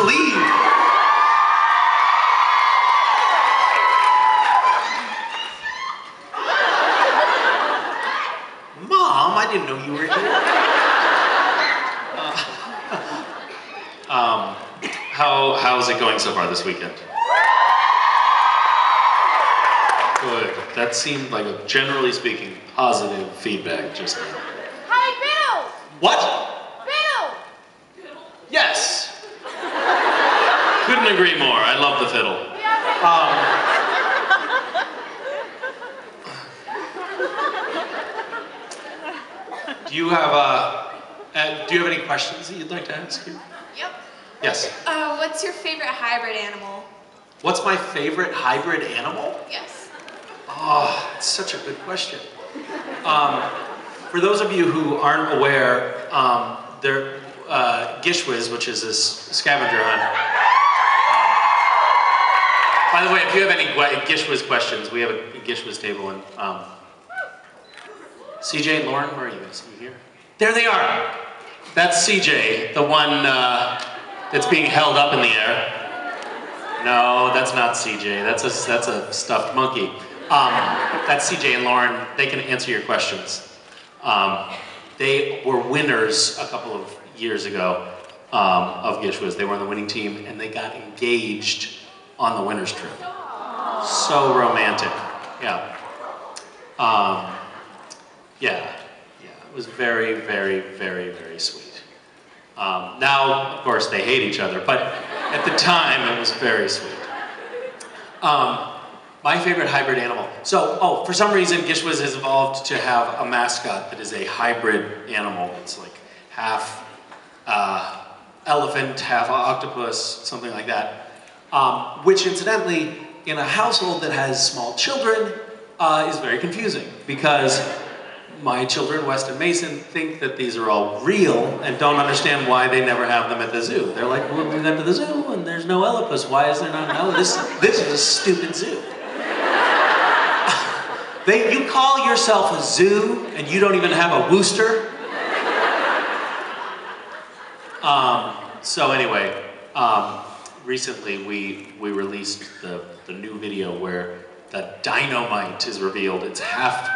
leave. Mom, I didn't know you were here. How's it going so far this weekend? Good. That seemed like a, generally speaking, positive feedback just now. Hi, Bill! What? Bill! Yes! Couldn't agree more. I love the fiddle. Do you have any questions that you'd like to ask here? Yep. Yes. What's your favorite hybrid animal? What's my favorite hybrid animal? Yes. Oh, it's such a good question. For those of you who aren't aware, Gishwiz, which is this scavenger hunt. By the way, if you have any Gishwiz questions, we have a Gishwiz table, and CJ and Lauren, where are you guys? Are you here? There they are. That's CJ, the one that's being held up in the air. No, that's not CJ. That's a stuffed monkey. That's CJ and Lauren. They can answer your questions. They were winners a couple of years ago of Gishwiz. They were on the winning team, and they got engaged on the winner's trip. So romantic. Yeah. Yeah. It was very, very, very, very sweet. Now, of course, they hate each other, but at the time, it was very sweet. My favorite hybrid animal. So, for some reason, Gishwiz has evolved to have a mascot that is a hybrid animal. It's like half elephant, half octopus, something like that. Which, incidentally, in a household that has small children, is very confusing, because my children, West and Mason, think that these are all real and don't understand why they never have them at the zoo. They're like, well, we went to the zoo and there's no elephants. Why is there not an elephant? This is a stupid zoo. You call yourself a zoo and you don't even have a rooster? So anyway, recently we released the new video where the dynamite is revealed. It's half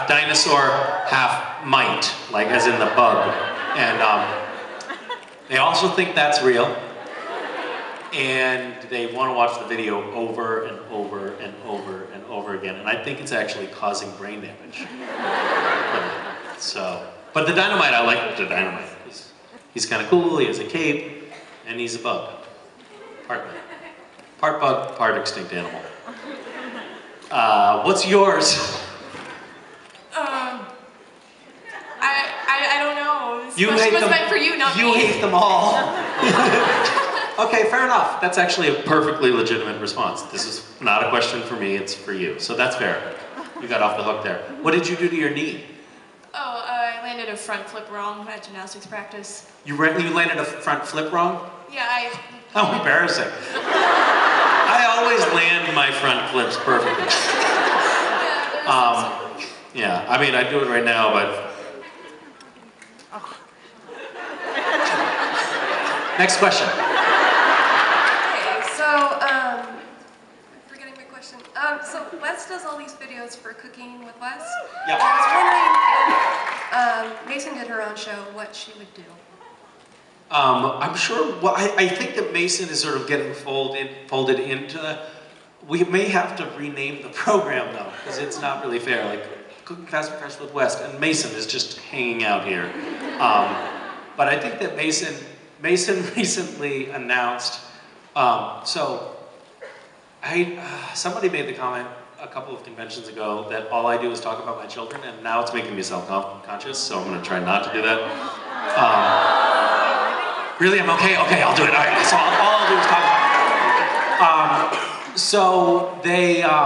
dinosaur, half mite, like as in the bug. And they also think that's real. And they want to watch the video over and over and over and over again. And I think it's actually causing brain damage. But the dynamite, I like the dynamite. He's kind of cool, he has a cape, and he's a bug. Part bug, part extinct animal. What's yours? I don't know. This You question hate was them. meant for you, not You me. hate them all. Okay, fair enough. That's actually a perfectly legitimate response. This is not a question for me, it's for you. So that's fair. You got off the hook there. What did you do to your knee? Oh, I landed a front flip wrong at gymnastics practice. You landed a front flip wrong? Yeah, How embarrassing. I always land my front flips perfectly. Yeah, I mean, I do it right now, but... Next question. Okay, so, I'm forgetting my question. So Wes does all these videos for Cooking with Wes. Yeah. I was wondering if Mason did her own show, what she would do. I'm sure, well, I think that Mason is sort of getting folded into the... We may have to rename the program, though, because it's not really fair. Like, Cooking Fast and Fresh with West, and Mason is just hanging out here. But I think that Mason recently announced, somebody made the comment a couple of conventions ago that all I do is talk about my children, and now it's making me self-conscious, so I'm going to try not to do that. Really? I'm okay? Okay, I'll do it. All right, so all I'll do is talk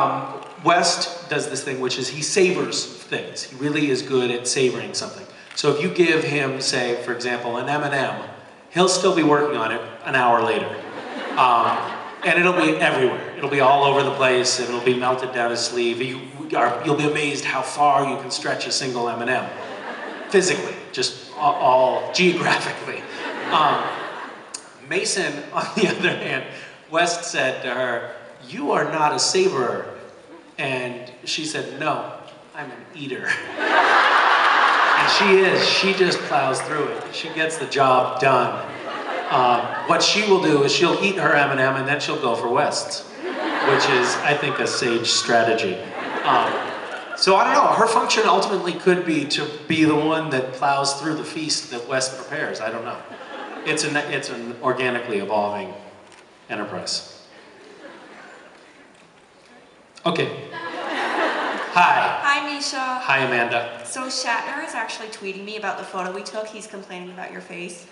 about West does this thing, which is he savors things. He really is good at savoring something. So if you give him, say, for example, an M&M, he'll still be working on it an hour later. And it'll be everywhere. It'll be all over the place, and it'll be melted down his sleeve. You'll be amazed how far you can stretch a single M&M. Physically, just all geographically. Mason, on the other hand, West said to her, "You are not a saberer." And she said, "No, I'm an eater." And she is. She just plows through it. She gets the job done. What she will do is she'll eat her M&M and then she'll go for West's, which is, I think, a sage strategy. So I don't know, her function ultimately could be to be the one that plows through the feast that West prepares. I don't know. It's an organically evolving enterprise. Okay. Hi. Hi, Misha. Hi, Amanda. So Shatner is actually tweeting me about the photo we took. He's complaining about your face.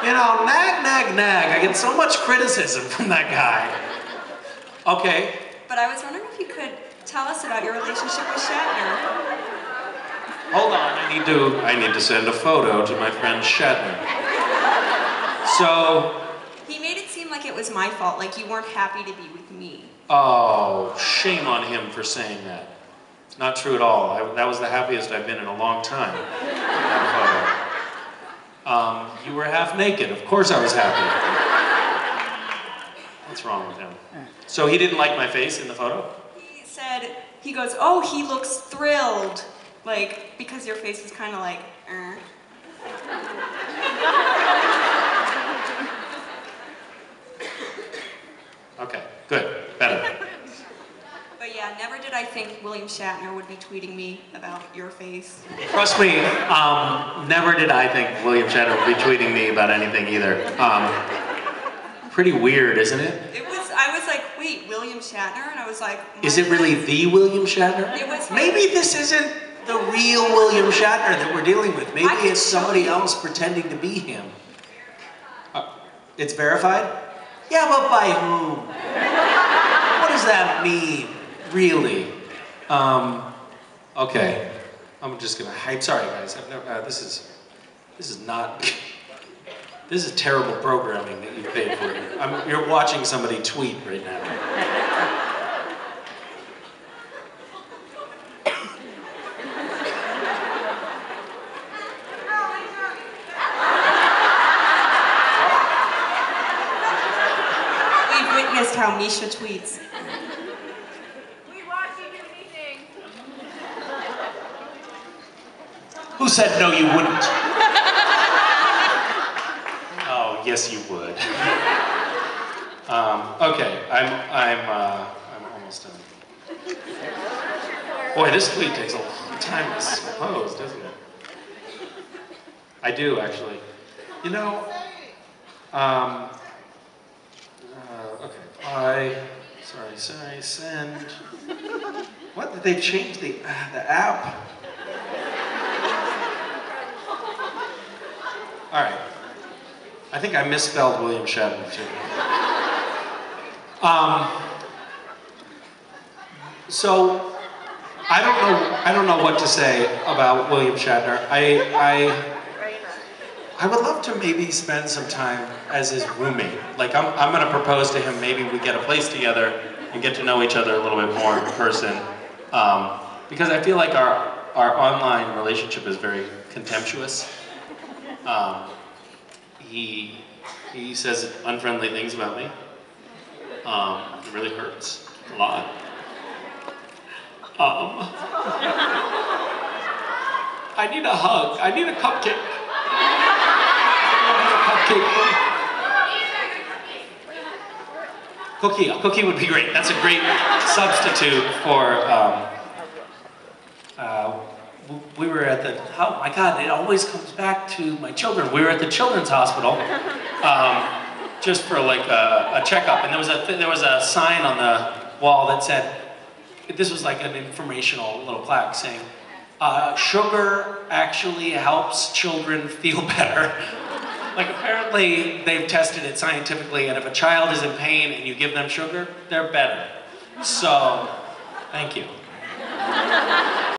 You know, nag. I get so much criticism from that guy. Okay. But I was wondering if you could tell us about your relationship with Shatner. Hold on, I need to send a photo to my friend Shatner. So, He made it seem like it was my fault, like you weren't happy to be with me. oh, shame on him for saying that. It's not true at all. That was the happiest I've been in a long time. That photo. You were half naked. Of course I was happy. What's wrong with him? So he didn't like my face in the photo? He goes, "Oh, he looks thrilled." Like, because your face is kind of like, Okay, good, better. But yeah, never did I think William Shatner would be tweeting me about your face. Trust me, never did I think William Shatner would be tweeting me about anything either. Pretty weird, isn't it? I was like, wait, William Shatner? And I was like, is it really the William Shatner? It was. Maybe this isn't the real William Shatner that we're dealing with. Maybe it's somebody else pretending to be him. It's verified? Yeah, but by whom? What does that mean, really? Okay, I'm just gonna hype. Sorry, guys. I've never. This is not. This is terrible programming that you paid for. You're watching somebody tweet right now. We've witnessed how Misha tweets. We watch you do anything. Who said no, you wouldn't? Oh, yes, you would. Okay, I'm almost done. Boy, this tweet takes a long time to compose, doesn't it? I do, actually. You know, okay, sorry, send. What, did they change the app? All right. I think I misspelled William Shatner too. So I don't know what to say about William Shatner. I would love to maybe spend some time as his roommate. Like I'm gonna propose to him, maybe we get a place together and get to know each other a little bit more in person. Because I feel like our online relationship is very contemptuous. He says unfriendly things about me. It really hurts a lot. I need a hug. I need a cupcake. Cookie. A cookie would be great. That's a great substitute for. We were at the. Oh my God! It always comes back to my children. We were at the children's hospital, just for like a checkup, and there was a sign on the wall that said, this was like an informational little plaque saying, sugar actually helps children feel better. Like apparently they've tested it scientifically, and if a child is in pain and you give them sugar, they're better. So, thank you.